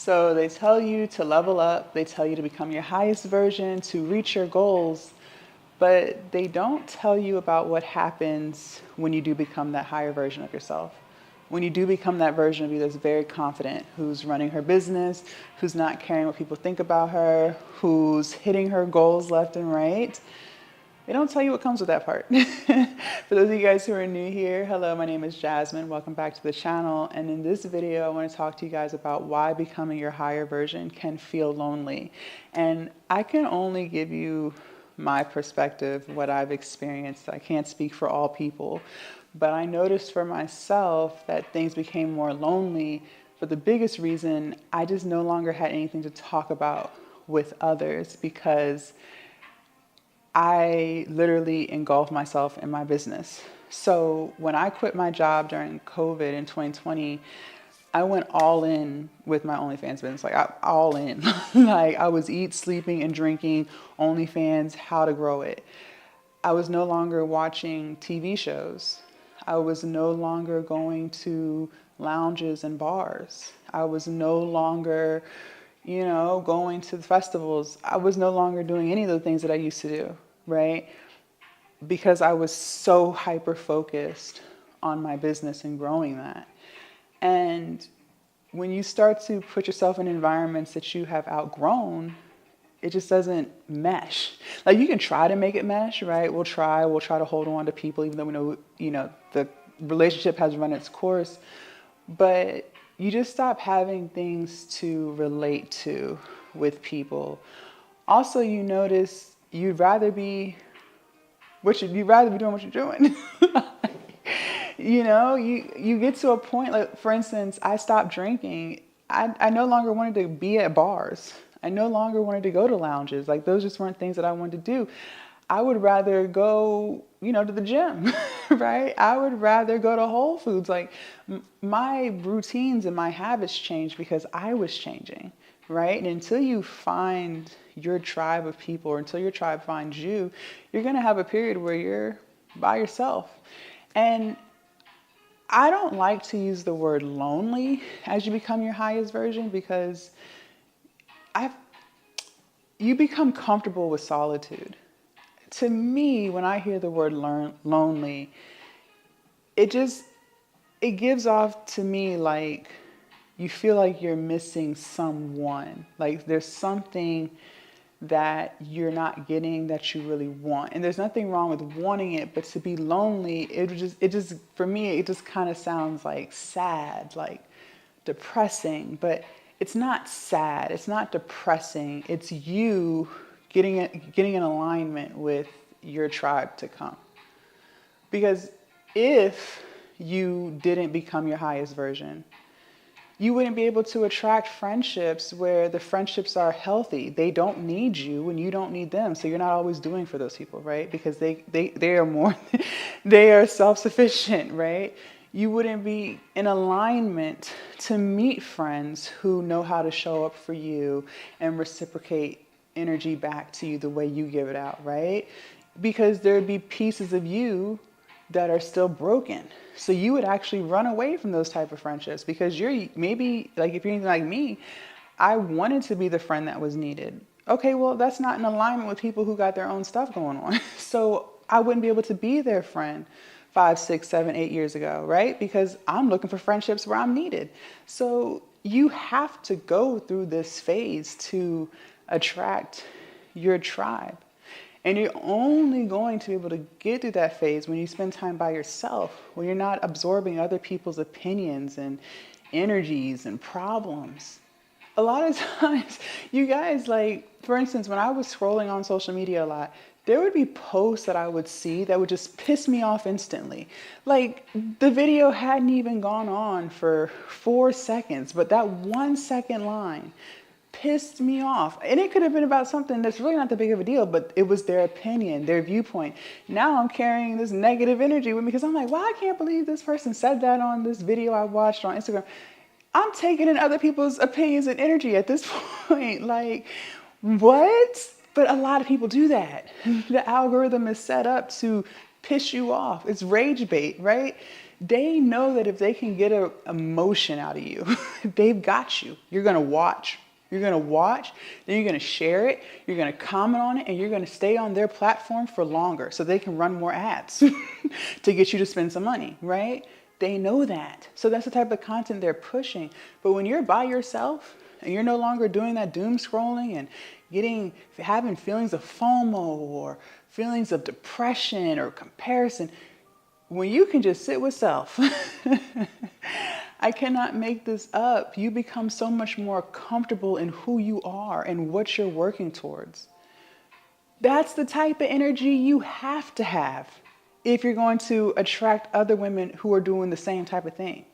So they tell you to level up, they tell you to become your highest version, to reach your goals, but they don't tell you about what happens when you do become that higher version of yourself. When you do become that version of you that's very confident, who's running her business, who's not caring what people think about her, who's hitting her goals left and right, they don't tell you what comes with that part. For those of you guys who are new here, hello, my name is Jasmine. Welcome back to the channel. And in this video, I want to talk to you guys about why becoming your higher version can feel lonely. And I can only give you my perspective, what I've experienced. I can't speak for all people, but I noticed for myself that things became more lonely for the biggest reason I just no longer had anything to talk about with others because I literally engulfed myself in my business. So when I quit my job during COVID in 2020, I went all in with my OnlyFans business, all in. Like I was eat, sleeping, and drinking OnlyFans, how to grow it. I was no longer watching TV shows. I was no longer going to lounges and bars. I was no longer, going to the festivals. I was no longer doing any of the things that I used to do, right? Because I was so hyper focused on my business and growing that. And when you start to put yourself in environments that you have outgrown, it just doesn't mesh. Like you can try to make it mesh, right? We'll try to hold on to people, even though we know, the relationship has run its course, but you just stop having things to relate to with people. Also, you notice you'd rather be doing what you're doing. You get to a point, like for instance, I stopped drinking. I no longer wanted to be at bars. I no longer wanted to go to lounges. Like those just weren't things that I wanted to do. I would rather go, to the gym, right? I would rather go to Whole Foods. Like my routines and my habits changed because I was changing, right? And until you find your tribe of people, or until your tribe finds you, you're going to have a period where you're by yourself. And I don't like to use the word lonely as you become your highest version because you become comfortable with solitude. To me, when I hear the word lonely, it gives off to me like you feel like you're missing someone. Like there's something that you're not getting that you really want. And there's nothing wrong with wanting it, but to be lonely, for me, it just kind of sounds like sad, like depressing, but it's not sad. It's not depressing. It's you getting in alignment with your tribe to come. Because if you didn't become your highest version, you wouldn't be able to attract friendships where the friendships are healthy. They don't need you and you don't need them. So you're not always doing for those people, right? Because they are more, they are self-sufficient, right? You wouldn't be in alignment to meet friends who know how to show up for you and reciprocate energy back to you the way you give it out, right? Because there'd be pieces of you that are still broken. So you would actually run away from those type of friendships because you're maybe like, if you're anything like me, I wanted to be the friend that was needed. Okay, well, that's not in alignment with people who got their own stuff going on. So I wouldn't be able to be their friend 5, 6, 7, 8 years ago, right? Because I'm looking for friendships where I'm needed. So you have to go through this phase to attract your tribe. And you're only going to be able to get through that phase when you spend time by yourself, when you're not absorbing other people's opinions and energies and problems. A lot of times, you guys, like, for instance, when I was scrolling on social media a lot, there would be posts that I would see that would just piss me off instantly. Like, the video hadn't even gone on for 4 seconds, but that 1 second line pissed me off. And it could have been about something that's really not that big of a deal, but it was their opinion, their viewpoint. Now I'm carrying this negative energy with me because I'm like, wow, I can't believe this person said that on this video I watched on Instagram. I'm taking in other people's opinions and energy at this point. Like, what? But a lot of people do that. The algorithm is set up to piss you off. It's rage bait, right? They know that if they can get a emotion out of you, they've got you. You're going to watch. You're going to watch, then you're going to share it, you're going to comment on it, and you're going to stay on their platform for longer so they can run more ads to get you to spend some money, right? They know that. So that's the type of content they're pushing. But when you're by yourself and you're no longer doing that doom scrolling and having feelings of FOMO or feelings of depression or comparison, when you can just sit with self, I cannot make this up. You become so much more comfortable in who you are and what you're working towards. That's the type of energy you have to have if you're going to attract other women who are doing the same type of thing.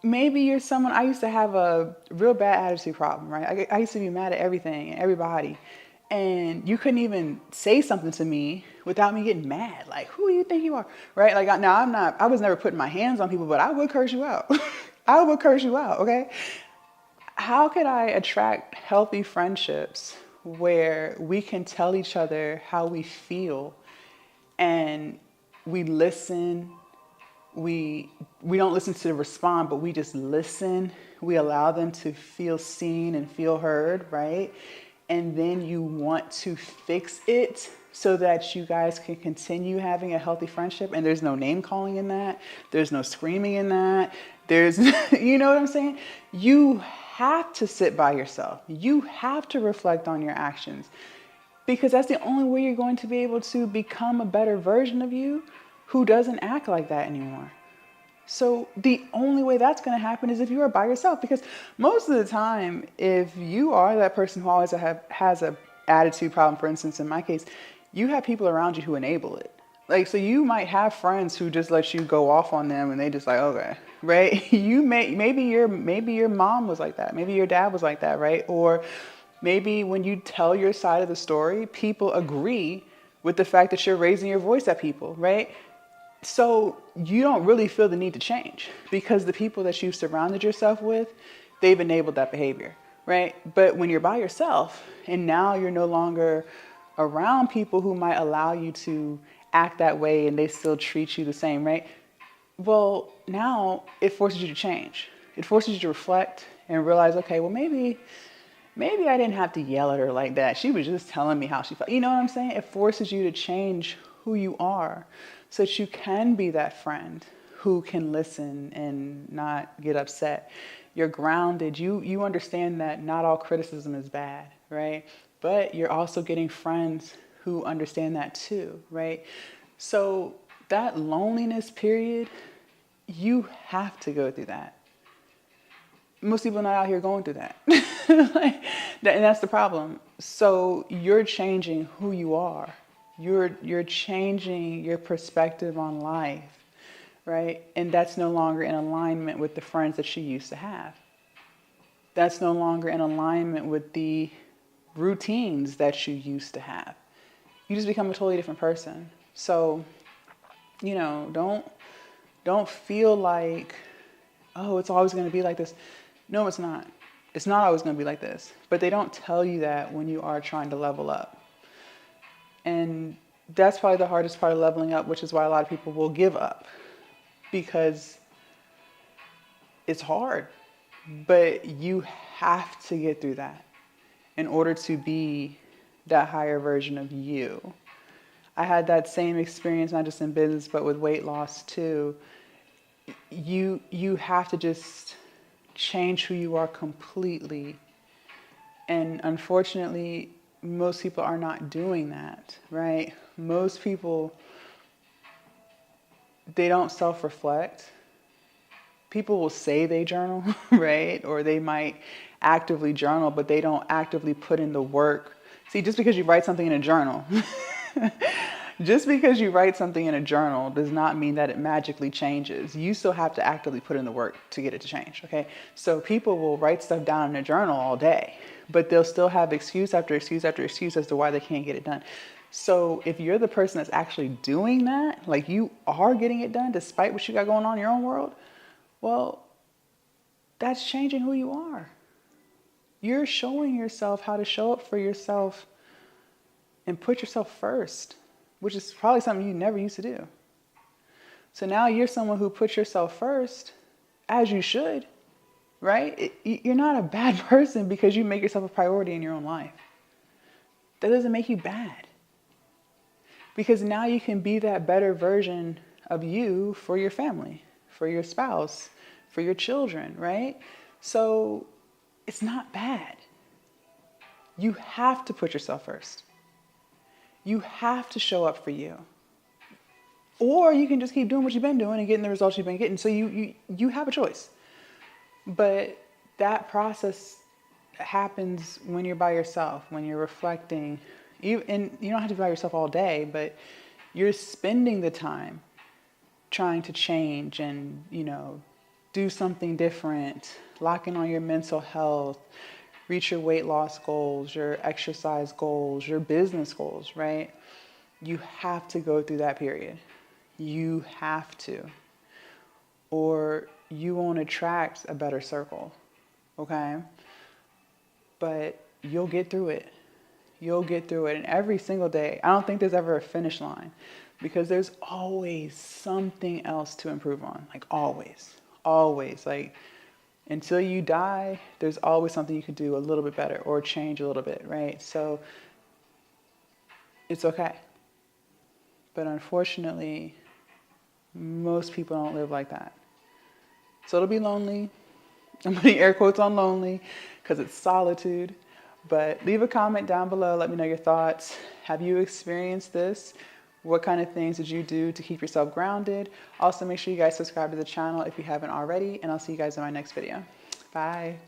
Maybe you're someone, I used to have a real bad attitude problem, right? I used to be mad at everything and everybody. And you couldn't even say something to me without me getting mad. Like, who do you think you are? Right? Like, I was never putting my hands on people, but I would curse you out. I would curse you out, okay? How could I attract healthy friendships where we can tell each other how we feel and we listen? We don't listen to respond, but we just listen. We allow them to feel seen and feel heard, right? And then you want to fix it so that you guys can continue having a healthy friendship. And there's no name calling in that. There's no screaming in that. There's, you know what I'm saying? You have to sit by yourself. You have to reflect on your actions because that's the only way you're going to be able to become a better version of you who doesn't act like that anymore. So the only way that's going to happen is if you are by yourself, because most of the time, if you are that person who always has a attitude problem, for instance, in my case, you have people around you who enable it. Like, so you might have friends who just let you go off on them and they just like, okay, right? Maybe your mom was like that. Maybe your dad was like that, right? Or maybe when you tell your side of the story, people agree with the fact that you're raising your voice at people, right? So you don't really feel the need to change because the people that you've surrounded yourself with, they've enabled that behavior, right? But when you're by yourself and now you're no longer around people who might allow you to act that way and they still treat you the same, right? Well, now it forces you to change. It forces you to reflect and realize, okay, well, maybe I didn't have to yell at her like that. She was just telling me how she felt. You know what I'm saying? It forces you to change who you are so that you can be that friend who can listen and not get upset. You're grounded. You understand that not all criticism is bad, right? But you're also getting friends who understand that too, right? So that loneliness period, you have to go through that. Most people are not out here going through that. And that's the problem. So you're changing who you are. You're changing your perspective on life, right? And that's no longer in alignment with the friends that you used to have. That's no longer in alignment with the routines that you used to have. You just become a totally different person. So, don't feel like, oh, it's always going to be like this. No, it's not. It's not always going to be like this. But they don't tell you that when you are trying to level up. And that's probably the hardest part of leveling up, which is why a lot of people will give up because it's hard. But you have to get through that in order to be that higher version of you. I had that same experience, not just in business, but with weight loss too. You have to just change who you are completely. And unfortunately, most people are not doing that, right? Most people, they don't self-reflect. People will say they journal, right? Or they might actively journal, but they don't actively put in the work. See, just because you write something in a journal, just because you write something in a journal does not mean that it magically changes. You still have to actively put in the work to get it to change, okay? So people will write stuff down in a journal all day, but they'll still have excuse after excuse after excuse as to why they can't get it done. So if you're the person that's actually doing that, like you are getting it done despite what you got going on in your own world, well, that's changing who you are. You're showing yourself how to show up for yourself and put yourself first, which is probably something you never used to do. So now you're someone who puts yourself first, as you should, right? You're not a bad person because you make yourself a priority in your own life. That doesn't make you bad. Because now you can be that better version of you for your family, for your spouse, for your children, right? So it's not bad. You have to put yourself first. You have to show up for you. Or you can just keep doing what you've been doing and getting the results you've been getting. So you have a choice. But that process happens when you're by yourself, when you're reflecting. And you don't have to be by yourself all day, but you're spending the time trying to change and, do something different, lock in on your mental health, reach your weight loss goals, your exercise goals, your business goals, right? You have to go through that period. You have to. Or you won't attract a better circle, okay? But you'll get through it. You'll get through it. And every single day, I don't think there's ever a finish line because there's always something else to improve on. Like always. Like until you die, there's always something you could do a little bit better or change a little bit, right? So it's okay. But unfortunately, most people don't live like that. So it'll be lonely. I'm putting air quotes on lonely because it's solitude. But leave a comment down below. Let me know your thoughts. Have you experienced this? What kind of things did you do to keep yourself grounded? Also, make sure you guys subscribe to the channel if you haven't already. And I'll see you guys in my next video. Bye.